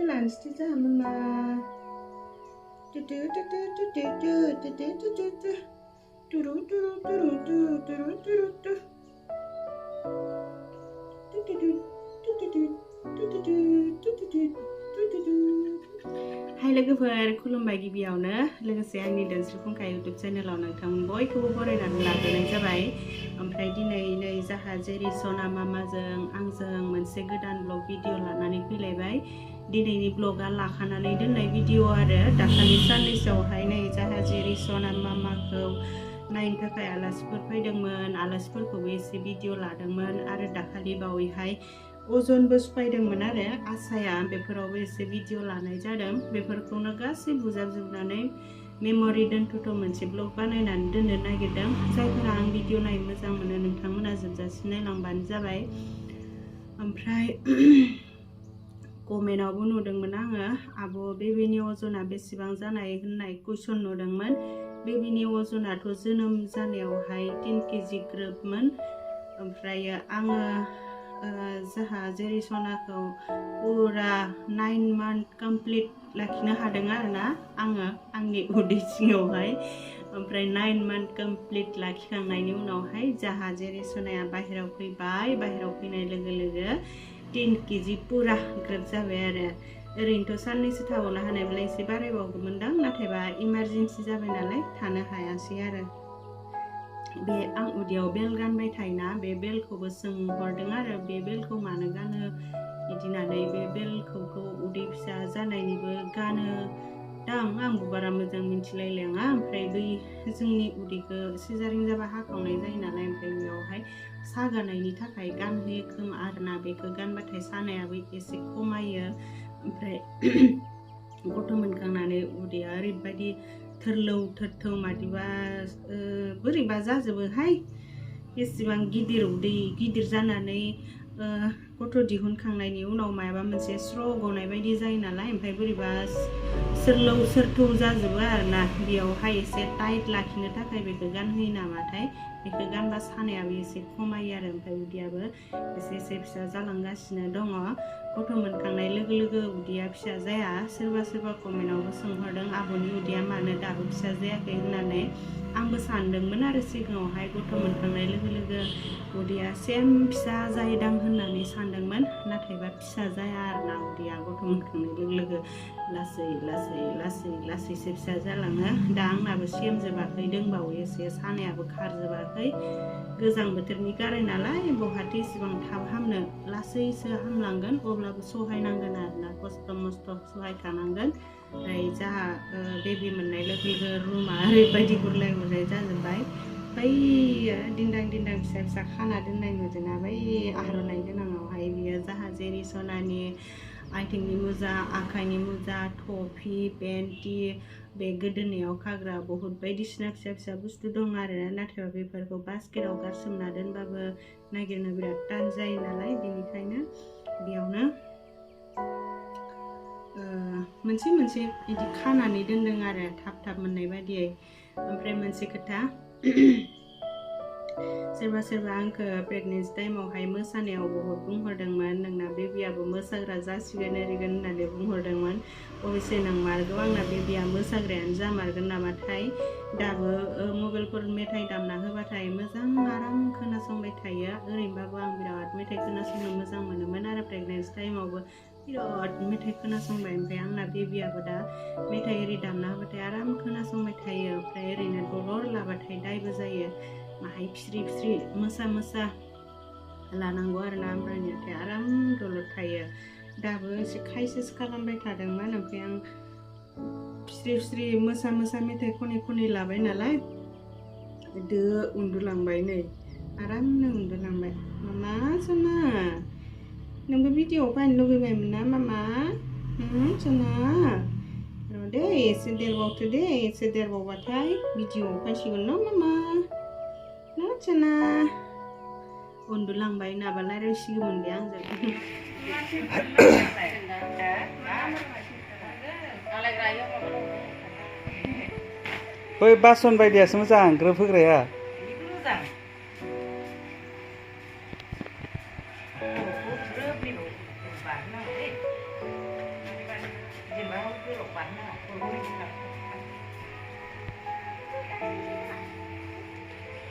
landstica mama. Hai लोगोफोर खुलुमबाय गिबियावनो लोगोसे आंनि दोनस्रि फुंखा YouTube चेनेलाव नोंथांमोन बयखौबो बरायनानै लाग्रोनाय जाबाय। ओमफ्राय दिनै नै जाहा जेरिसना मामाजों आंजों मोनसे गोदान ब्लग भिडिअ लानानै फैलायबाय। दिनैनि ब्लगा लाखानानै दोननाय भिडिअ आरो दाखालि साननैसोआवहाय नै जाहा जेरिसना मामाखौ नायनो थाखाय आलासिफोर फैदोंमोन। आलासिफोरखौबो एसे भिडिअ लादोंमोन आरो दाखालि बावैहाय अजनबो सफायदोंमोन आरो आसाया बेफोरावबो एसे भिडिअ लानाय जादों। बेफोरखौनो गासै बुजाबजोबनानै मेम'रि दोनथ'थ' मोनसे ब्लग बानायनानै दोननो नागिरदों। जायफोरा आं भिडिअ नायनो मोजां मोनो नोंथांमोना जोबजासिम नायलांबानो जाबाय। ओमफ्राय कमेन्टआवबो नुदोंमोन आङो आब' बेबिनि अजना बेसेबां जानाय होननाय कुइसन नुदोंमोन। बेबिनि अजनाथ' जोनोम जानायावहाय 3 केजि ग्रोबमोन। ओमफ्राय आङो जाहा जेरिसनाखौ पुरा 9 मान्थ कमप्लिट लाखिनो हादों आरोना आङो आंनि उदै सिङावहाय। ओमफ्राय 9 मान्थ कमप्लिट लाखिखांनायनि उनावहाय जाहा जेरिसनाया बाहेराव फैबाय। बाहेराव फैनाय लोगो लोगो 3 केजि पुरा ग्रोब जाबाय आरो। ओरैनोथ' साननैसो थाबावनो हानायब्ला एसे बारायबावगौमोनदां, नाथायबा इमारजेन्सि जाबाय नालाय थानो हायासै आरो। बे आं उदैयाव बेल गानबाय थायोना, बे बेलखौबो सोंहरदों आरो बे बेलखौ मानो गानो बिदिनानै। बे बेलखौ उदै फिसा जानायनिबो गानो दां, आंबो बारा मोजां मिथिलायलाङा। ओमफ्राय बै जोंनि उदैखौ सिजारिं जाबा हाखावनाय जायो नालाय, ओमफ्राय बेयावहाय सागानायनि थाखाय गानहोयो खोमा आरोना। बेखौ गानबाथाय सानायाबो एसे खमायो। ओमफ्राय गथ' मोनखांनानै उदैया ओरैबायदि थोरलौ थोरथौ मादिबा बोरैबा जाजोबोहाय। एसेबां गिदिर उदै गिदिर जानानै गथ' दिहुनखांनायनि उनाव मायाबा मोनसे स्र' गनाय बायदि जायो नालाय, ओमफ्राय बोरैबा सोरलौ सोरथौ जाजोबो आरोना। बेयावहाय एसे टाइट लाखिनो थाखाय बेखौ गानहोयो नामाथाय। बेखौ गानबा सानायाबो एसे खमायो आरो। ओमफ्राय उदैयाबो एसे एसे फिसा जालांगासिनो दङ। गथ' मोनखांनाय लोगो लोगो उदैया फिसा जाया। सोरबा सोरबा कमेन्टआवबो सोंहरदों आब'नि उदैया मानो दाबो फिसा जायाखै होननानै। आंबो सानदोंमोन आरो सिगाङावहाय गथ' मोनखांनाय लोगो लोगो उदैया सेम फिसा जायोदां होननानै सानदोंमोन, नाथायबा फिसा जाया आरोना उदैया गथ' मोनखांनाय लोगो लोगो लासै लासै लासै लासैसो फिसा जालाङो। दा आंनाबो सेम जोबाखै, दंबावो एसे, सानायाबो खारजोबाखै। गोजां बोथोरनि गाराय नालाय बहाथो इसेबां थाब हामनो, लासैसो हामलांगोन, अब्लाबो सहायनांगोन आरोना, खस्थ' मस्थ' सहायखानांगोन। ओमफ्राय जाहा बेबि मोननाय लोगो लोगो रुमा ओरैबायदि गुरलाय गुरलाय जाजोब्बाय। बै दिन्दां दिन्दां फिसा फिसा खाना दोननाय नुदोंना बै आर'नाइ गोनाङावहाय, बियो जाहा जेरिसनानि आथिंनि मुजा, आखाइनि मुजा, टफि, पेन्टि, बे गोदोनायाव खाग्रा बहुत बायदिसिना फिसा फिसा बुस्थु दं आरो। नाथाय बेफोरखौ बास्केटाव गारसोमना दोनबाबो नागिरनो बिराद टान जायो नालाय, बेनिखायनो बेयावनो मोनसे मोनसे बिदि खानानै दोनदों आरो थाब थाब मोननाय बायदियै। ओमफ्राय मोनसे खोथा, सोरबा सोरबा आंखौ प्रेगनेन्सि टाइमावहाय मोसानायाव बहुत बुंहरदोंमोन, नोंना बेबियाबो मोसाग्रा जासिगोन ओरैगोन होननानै बुंहरदोंमोन। अबयसे नंमारगौ, आंना बेबिया मोसाग्रायानो जामारगोन नामाथाय। दाबो मबाइलफोर मेथाइ दामना होबाथाय मोजां आराम खोनासंबाय थायो। ओरैनोबाबो आं बिराद मेथाइ खोनासंनो मोजां मोनोमोन आरो प्रेगनेन्सि टाइमावबो बिराद मेथाइ खोनासंबाय। ओमफ्राय आंना बेबियाबो दा मेथाइ एरि दामना होबाथाय आराम खोनासंबाय थायो। ओमफ्राय ओरैनो दलर लाबाथाय दायबो जायो। माहाय फिस्रि फिस्रि मोसा मोसा लानांगौ आरोना, ओमफ्राय आराम दलर थायो। दाबो एसे खायसेस खालामबाय थादोंमोन। ओमफ्राय आं फिस्रि फिस्रि मोसा मोसा मेथाइ खनै खनै लाबाय नालाय उन्दुलांबाय, नै आरामनो उन्दुलांबाय। मामा सना नोंबो भिडिअ'आव फैनो लुगैबायमोन ना मामा? सना र' दे एसे देरबावथो दे, एसे देरबावबाथाय भिडिअ'आव फैसिगोन न मामा न सना। उन्दुलांबाय, नाबा रायज्लायसिगौमोन बे आंजों। बै बासन बायदियासो मोजां ग्रोब होग्राया।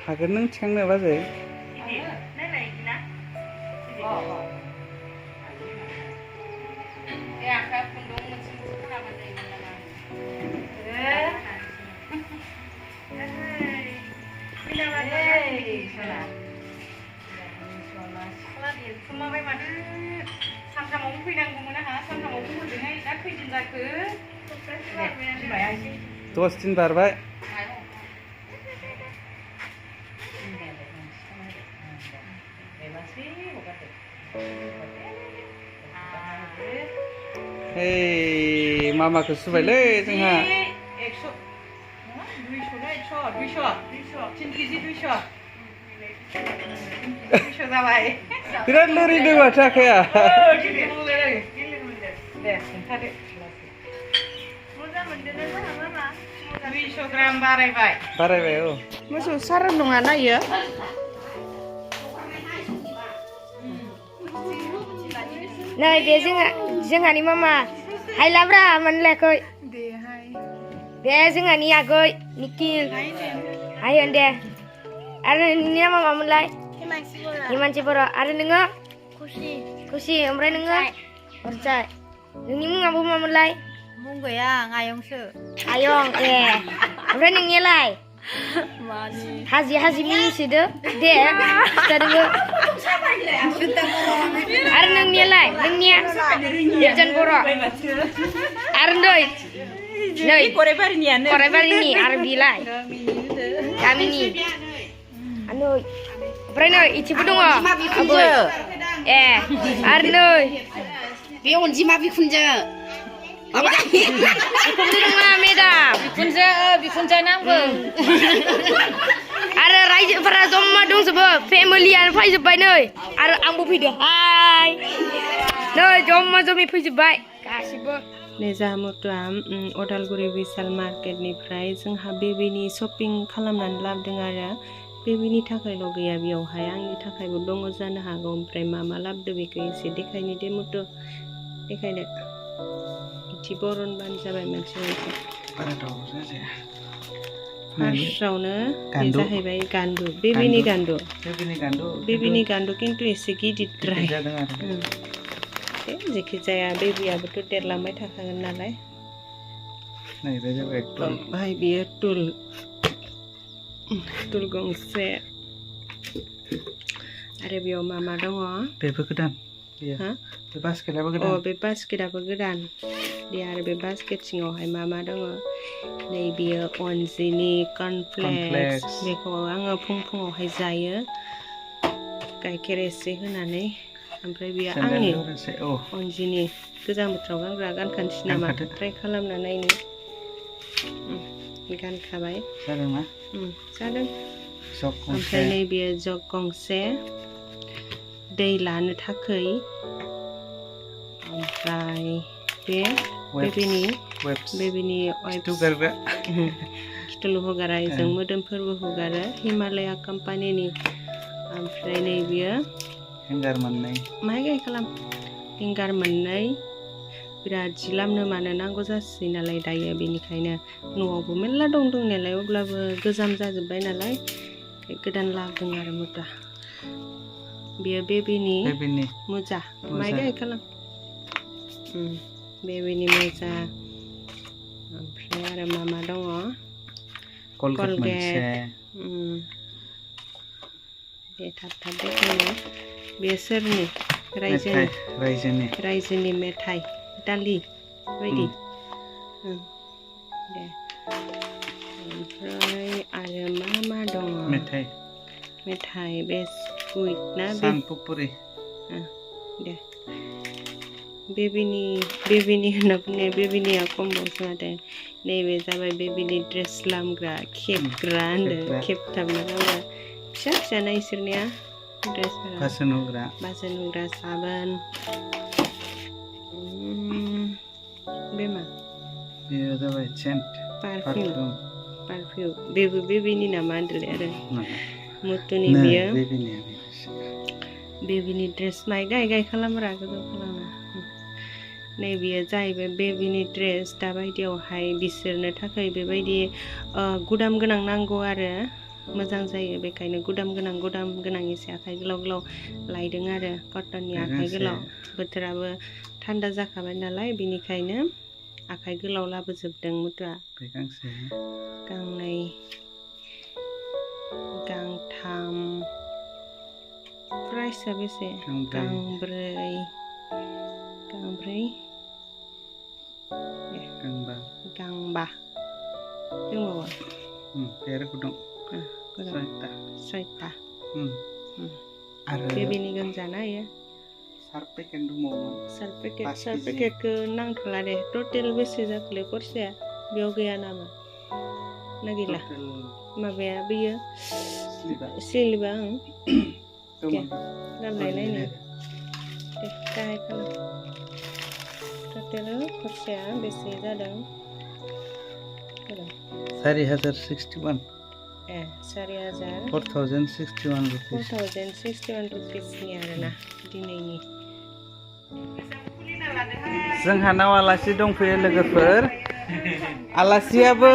हागोन नों थिखांनो बाजै दस दिन बारबाय मामाखौ सुबायलै जोंहा बिराद लोरिदों माथो आखाया बारायबाय औ मोसौ सारोन नङा ना इयो नै बे जोंहानि मामा हायलाब्रा मोनलायाखै बे जोंहानि आगै निखिल हाय होन दे आरो नोंनिया मामामोनलाय हिमानसि बर' आरो नोङो खुसि ओमफ्राय नोङो अरजाय नोंनि मुङाबो मामोनलाय मुं गैया आयंसो आयं ए ओमफ्राय नोंनियालाय हाजि मिनिसोदो दे खिथादोबो आरो नोंनियालाय नोंनिया निर्जन बर' आरो नै गरायबारिनि आरो बिलाय गामिनि ओमफ्राय नै इथिबो दङ आबै ए आरो नै बे अनजिमा बिखुनजो बिखुनजो नङा मेदाम बिखुनजो नांगौ आरो रायजोफोरा जमा दंजोबो फेमिलियानो फैजोब्बाय नै आरो आंबो फैदो हाय नै जमा जमि फैजोब्बाय गासिबो नै जाहा मथ'आ अदालगुरि बिशाल मार्केटनिफ्राय जोंहा बेबिनि शपिं खालामनानै लाबोदों आरो बेबिनि थाखायल' गैया बेयावहाय आंनि थाखायबो दङ जानो हागौ ओमफ्राय मा लाबोदो बेखौ एसे देखायनो दे मथ' देखायनो इथि बरनबानो जाबाय मोनसे फार्स्टआवनो बे जाहैबाय गान्दु बेबिनि गान्दु खिन्थु एसे गिदिरद्राय जेखि जाया बेबियाबोथ' देरलांबाय थाखागोन नालाय ओमफ्राय बियो टुल गंसे आरो बेयाव मा दङ बेबो गोदान बे बास्केटआबो गोदान बे बास्केटआबो गोदान दे आरो बे बास्केट सिङावहाय मा दङ नै बियो अनजिनि कर्नफ्लेक्स बेखौ आङो फुङावहाय जायो गाइखेर एसे होनानै ओमफ्राय बेयो आंनि अनजिनि गोजां बोथोराव गानग्रा गानखानोसै नामा ट्राइ खालामना नायनो गानखाबाय जादोंना जादों ओमफ्राय नै बेयो जग गंसे दै लानो थाखाय ओमफ्राय बे बेबिनि खिथुल हुगारा जों मोदोमफोरबो हुगारो हिमालया कम्पानिनि ओमफ्राय नै बियो हेंगार मोननै माहाय गाय खालाम हेंगार मोननै बिराद जि लामनो मानो नांगौ जासै नालाय दायो बेनिखायनो न'आवबो मेरला दंनायालाय अब्लाबो गोजाम जाजोब्बाय नालाय गोदान लाबोदों आरो मुदा बेयो बेबिनि मुजा माहाय गाय खालाम बेबिनि मुजा ओमफ्राय आरो मा दङ कलगेट बे थाब देखायनो बे सोरनि रायजोनि मेथाइ दालि बायदि दे ओमफ्राय आरो मा दङ मेथाइ बिस्कुट ना सानपुपुरि दे बेबिनि होनना बुंनाया बेबिनिया खमबावसो माथो नैबे जाबाय बेबिनि ड्रेस लामग्रा खेबग्रा होनदों खेबथाबना गानग्रा फिसा ना इसोरनिया ड्रेसफोरा बासन हुग्रा साबोन बे मा बेयो जाबाय सेन्ट पारफिउम बेबो बेबिनि नामा होनदोंलै आरो मुथुनि बियो बेबिनि ड्रेस माइ गाय खालामग्रा गोजौ खालामना नैबेयो जाहैबाय बेबिनि ड्रेस दाबायदियावहाय बिसोरनो थाखाय बेबायदि गुदाम गोनां नांगौ आरो मोजां जायो बेखायनो गुदाम गोनां एसे आखाइ गोलाव गोलाव लायदों आरो कटननि आखाइ गोलाव बोथोराबो थान्दा जाखाबाय नालाय बिनिखायनो आखाइ गोलाव लाबोजोबदों मुथुआ गांनै गांथाम प्राइसआ बेसे गांब्रै गांबा दंबावो सयथा बेबिनि गोंजाना इयो सार पेकेटखौ नांथ'ला दे टटेल बेसे जाखोलै खरसाया बेयाव गैया नामा ना गैला माबाया बेयो स्लिपआ गानलायनायनो दे गाहाय खालाम टटेल खरसाया बेसे जादों 4061 4061 रुपिसनि आरोना दिनैनि जोंहानाव आलासि दंफैयो लोगोफोर आलासियाबो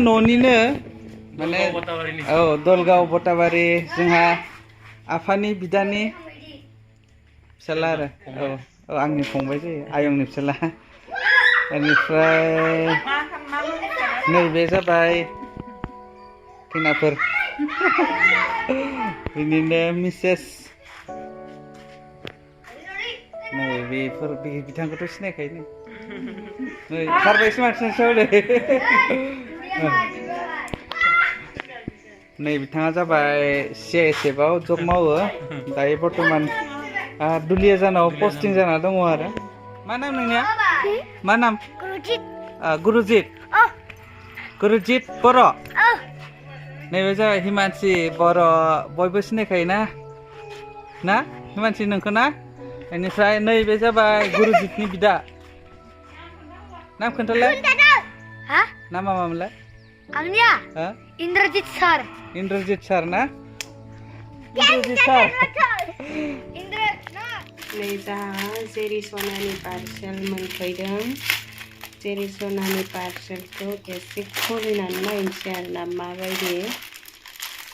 न'निनो माने दलगाव बटाबारि जोंहा आफानि बिदानि फिसाला आरो आंनि फंबाय जायो आयंनि फिसाला बेनिफ्राय नैबे जाबाय खैनाफोर बिनिनो मिसेस नै बेफोर बिथांखौथ' सिनायखायो नै खारबायसो मानसिनाव नै बिथाङा जाबाय CISFआव जब मावो दायो बर्तमान दुलियाजानाव पस्टिं जाना दङ आरो मा नाम नोंनिया मा नाम गुरुजित बर' नैबे जाबाय हिमांसि बर' बयबो सिनायखायो ना हिमांसि नोंखौ ना बेनिफ्राय नैबे जाबाय गुरुजितनि बिदा नाम खोन्थालाय नामा मामोनलाय आंनिया इंद्रजित सार ना इंद्रजित सार नै जाहा जेरिसनानि पार्सेल मोनफैदों जेरिसनानि पार्सेलखौ एसे खुलिनानै नायनोसै आरोना माबायदि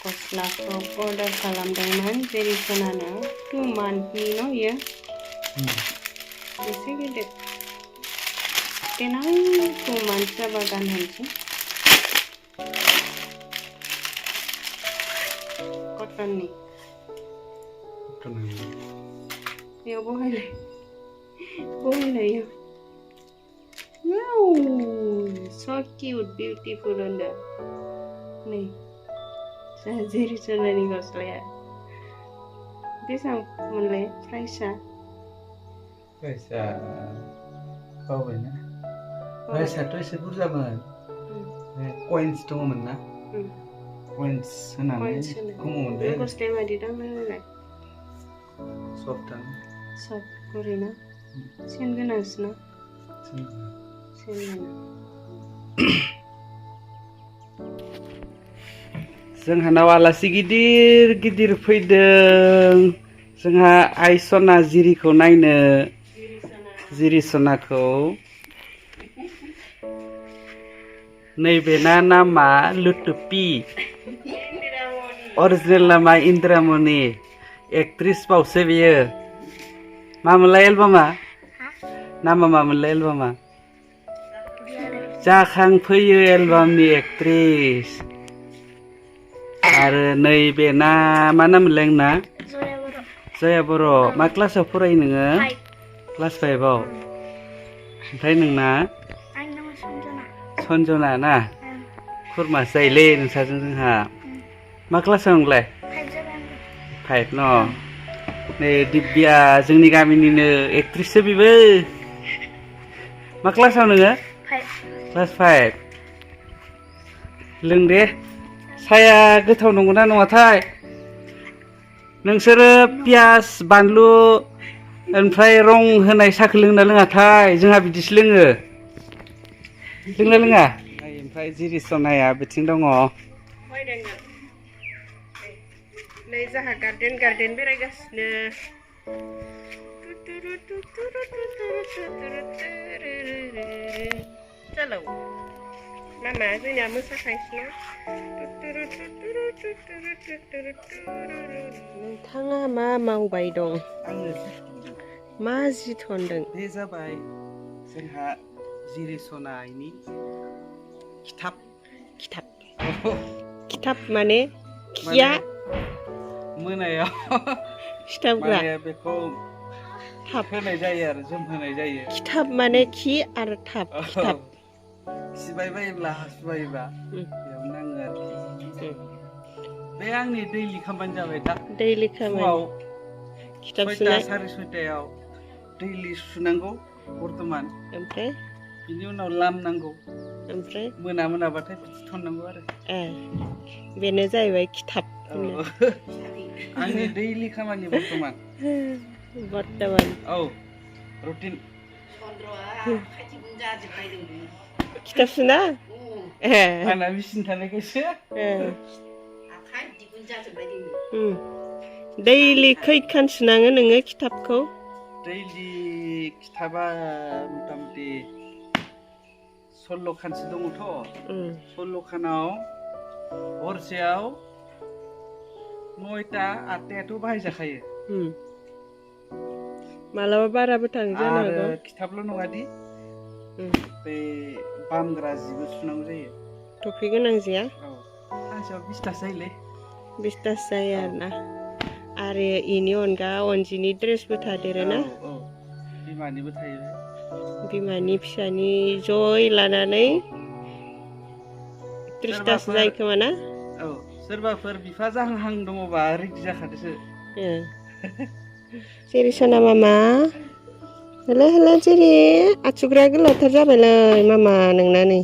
गस्लाखौ अर्डार खालामदोंमोन जेरिसनानो 2 मान्थनि न' इयो एसे गिदिर देनां 2 मान्थ जाबा गानहोनोसै कटननि बेयाव बहायलाय wow so cute beautiful होनदों नै जाहा जेरिसनानि गस्लाया बेसेबांमोनलाय प्राइसआ बावबायना प्राइसआथ' एसे बुरजामोन कइन्स दङमोन ना कइन्स होनानै खमावमोन बे गस्लाया मादि दांनाय सफ्ट गुरैना सेन गोनांसो ना जोंहानाव आलासि गिदिर फैदों जोंहा आइ सना जिरिखौ नायनो जिरिसनाखौ नैबेना नामा लुटुपि अरिजिनेल नामा इन्द्रामणि एक्ट्रिस बावसो बियो मामोनलाय एलबामा नामा मामोनलाय एलबामा जाखांफैयो एलबामनि एक्ट्रिस आरो नैबेना मा नाममोनलाय आंना जया बर' मा क्लासाव फरायो नोङो क्लास 5आव ओमफ्राय नोंना सन्जना ना खुरमासो जायोलै नोंसाजों जोंहा मा क्लासाव नोंलाय 5 न' नै दिब्या जोंनि गामिनिनो एक्ट्रिससो बेबो मा क्लासाव नोङो क्लास 5 लों दे साया गोथाव नंगौना नङाथाय नोंसोरो पियास बानलु ओमफ्राय रं होनाय साहाखौ लोंना लोङाथाय जोंहा बिदिसो लोङो लोंना लोङा ओमफ्राय जिरिसनाया बिथिं दङ नै जाहा गार्डेन बेरायगासिनो Chalo. Mama जोंना मोसाखायसै नोंथाङा मा मावबाय दं? आङो मा जि थनदों? बे जाबाय जोंहा जिरिसनानि खिथाब खिथाब माने खिया मोनायाव खिथाबग्रा माने बेखौ थाब होनाय जायो आरो जोम होनाय जायो खिथाब माने खि आरो थाब खिथाब खिबाय बायोब्ला हासुबायोब्ला बेयाव नाङो आरोखि बे आंनि दैलि खामानि जाबाय दा दैलि खामानि खिथाब सुनाय 6:30 दैलि सुनांगौ बर्तमान ओमफ्राय बिनि उनाव लामनांगौ ओमफ्राय मोनाबाथाय बिदि थननांगौ आरो बेनो जाहैबाय खिथाब आंनि दैलि खामानि बर्तमान औ रुटिन खिथाब सुना आंना मेसिन थानायखायसो दैलि खैखान सुनाङो नोङो खिथाबखौ दैलि खिथाबा मथा मथि 16 खानसो दङथ' 16 खानाव हरसेयाव 9टा 8टायाथ' बाहायजाखायो मालाबा बाराबो थाङो जानो हागौ आरो खिथाबल' नङा दि बे बामग्रा जिबो सुनांगौ जायो टफि गोनां जिया सानसेयाव 20टासो जायोलै 20टासो जायो आरोना आरो इनि अनगा अनजिनि ड्रेसबो थादेरोना बिमानिबो थायो बिमानि फिसानि जय लानानै 30टासो जायो खोमा ना सोरबाफोर बिफा जाहां दङबा रेडि जाखादोसो जेरिसना मामा हेल' जेरि आसुग्रा गोलावथार जाबायलै मामा नोंना नै